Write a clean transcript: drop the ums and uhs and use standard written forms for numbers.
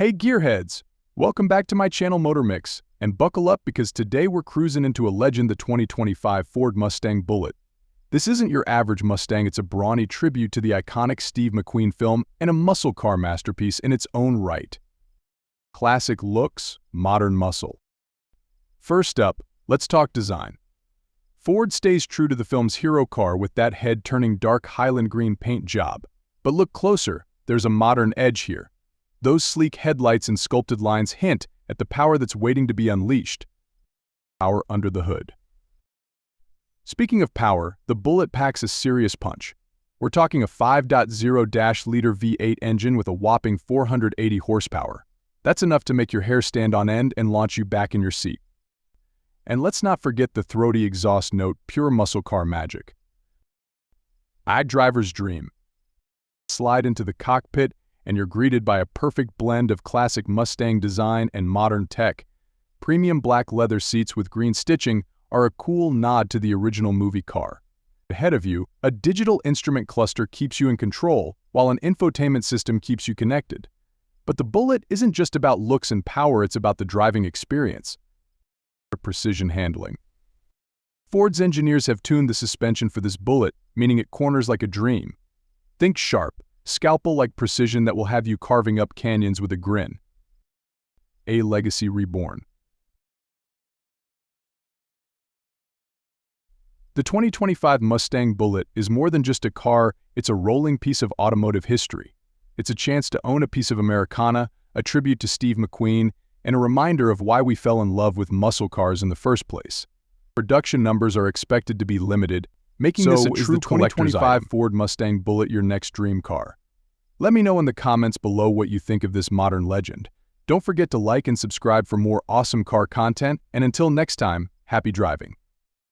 Hey Gearheads! Welcome back to my channel MotorMix, and buckle up because today we're cruising into a legend, the 2025 Ford Mustang Bullitt. This isn't your average Mustang, it's a brawny tribute to the iconic Steve McQueen film and a muscle car masterpiece in its own right. Classic looks, modern muscle. First up, let's talk design. Ford stays true to the film's hero car with that head-turning Dark Highland Green paint job. But look closer, there's a modern edge here. Those sleek headlights and sculpted lines hint at the power that's waiting to be unleashed. Power under the hood. Speaking of power, the Bullitt packs a serious punch. We're talking a 5.0-liter V8 engine with a whopping 480 horsepower. That's enough to make your hair stand on end and launch you back in your seat. And let's not forget the throaty exhaust note, pure muscle car magic. Driver's dream. Slide into the cockpit and you're greeted by a perfect blend of classic Mustang design and modern tech. Premium black leather seats with green stitching are a cool nod to the original movie car. Ahead of you, a digital instrument cluster keeps you in control, while an infotainment system keeps you connected. But the Bullitt isn't just about looks and power, it's about the driving experience. Precision handling. Ford's engineers have tuned the suspension for this Bullitt, meaning it corners like a dream. Think sharp, scalpel-like precision that will have you carving up canyons with a grin. A legacy reborn. The 2025 Mustang Bullitt is more than just a car, it's a rolling piece of automotive history. It's a chance to own a piece of Americana, a tribute to Steve McQueen, and a reminder of why we fell in love with muscle cars in the first place. Production numbers are expected to be limited, making this a true 2025 Ford Mustang Bullitt your next dream car. Let me know in the comments below what you think of this modern legend. Don't forget to like and subscribe for more awesome car content, and until next time, happy driving.